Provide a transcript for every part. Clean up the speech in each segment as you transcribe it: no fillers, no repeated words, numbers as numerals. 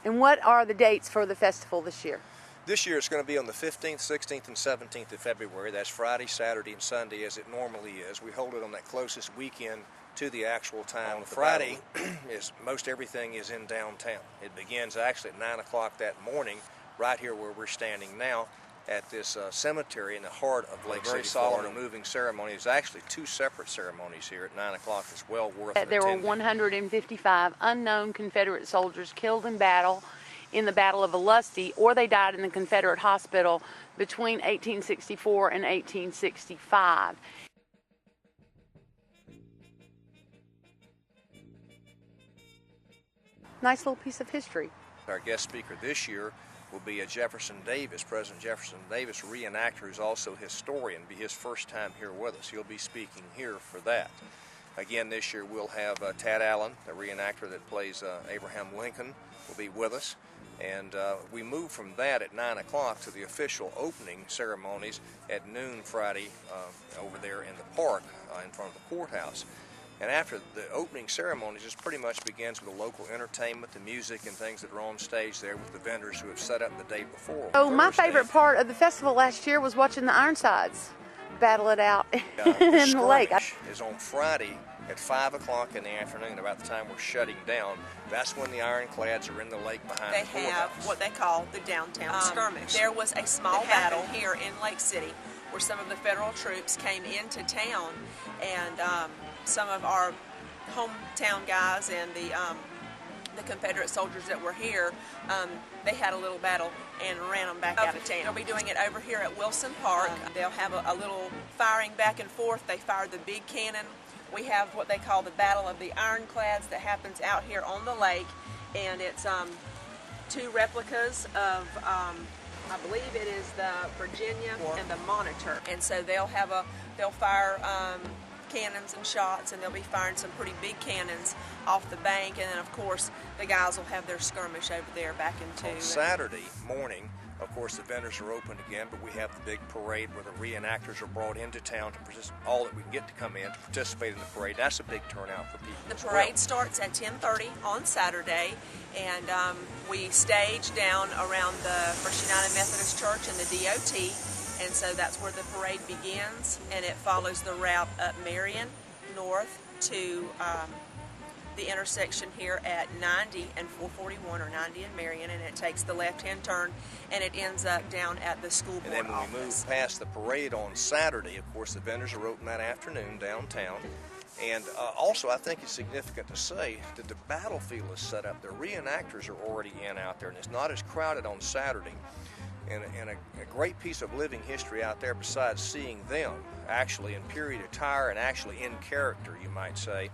And what are the dates for the festival this year? This year it's going to be on the 15th, 16th, and 17th of February. That's Friday, Saturday, and Sunday as it normally is. We hold it on that closest weekend to the actual time. On Friday, most everything is in downtown. It begins actually at 9 o'clock that morning, right here where we're standing now, at this cemetery in the heart of Lake City, Florida. Moving ceremony. There's actually two separate ceremonies here at 9 o'clock. It's well worth attending. There were 155 unknown Confederate soldiers killed in battle in the Battle of Olustee, or they died in the Confederate hospital between 1864 and 1865. Nice little piece of history. Our guest speaker this year will be Jefferson Davis, President Jefferson Davis, reenactor, who's also a historian. It'll be his first time here with us. He'll be speaking here for that. Again, this year we'll have Tad Allen, the reenactor that plays Abraham Lincoln, will be with us. And we move from that at 9 o'clock to the official opening ceremonies at noon Friday over there in the park in front of the courthouse. And after the opening ceremonies, this pretty much begins with the local entertainment, the music and things that are on stage there with the vendors who have set up the day before. Oh, my favorite part of the festival last year was watching the Ironsides battle it out in the lake. Is on Friday at 5 o'clock in the afternoon, about the time we're shutting down. That's when the ironclads are in the lake behind the courthouse. They have what they call the downtown skirmish. There was a small battle here in Lake City where some of the federal troops came into town, and some of our hometown guys and the Confederate soldiers that were here, they had a little battle and ran them back out of town. They'll be doing it over here at Wilson Park. They'll have a little firing back and forth. They fired the big cannon. We have what they call the Battle of the Ironclads that happens out here on the lake, and it's two replicas of, I believe it is the Virginia and the Monitor. And so they'll fire cannons and shots, and they'll be firing some pretty big cannons off the bank, and then of course the guys will have their skirmish over there back into. On Saturday morning, of course, the vendors are open again, but we have the big parade where the reenactors are brought into town to all that we can get to come in to participate in the parade. That's a big turnout for people. The parade starts at 10:30 on Saturday, and we stage down around the First United Methodist Church and the DOT. And so that's where the parade begins, and it follows the route up Marion north to the intersection here at 90 and 441, or 90 and Marion, and it takes the left-hand turn, and it ends up down at the school board office. And then when we move past the parade on Saturday, of course, the vendors are open that afternoon downtown. And also, I think it's significant to say that the battlefield is set up. The reenactors are already out there, and it's not as crowded on Saturday. And a great piece of living history out there, besides seeing them actually in period attire and actually in character, you might say,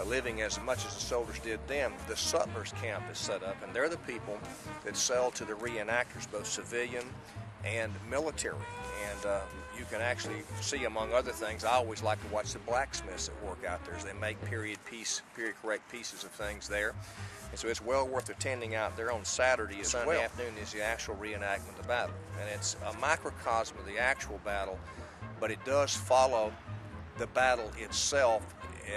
living as much as the soldiers did then. The Sutlers camp is set up, and they're the people that sell to the reenactors, both civilian and military. And you can actually see, among other things, I always like to watch the blacksmiths that work out there as they make period correct pieces of things there. And so it's well worth attending out there on Saturday. Sunday afternoon is the actual reenactment of the battle. And it's a microcosm of the actual battle, but it does follow the battle itself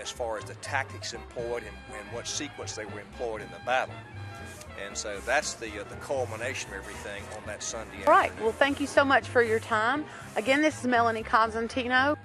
as far as the tactics employed and what sequence they were employed in the battle. And so that's the culmination of everything on that Sunday afternoon. All right. Well, thank you so much for your time. Again, this is Melanie Cosentino.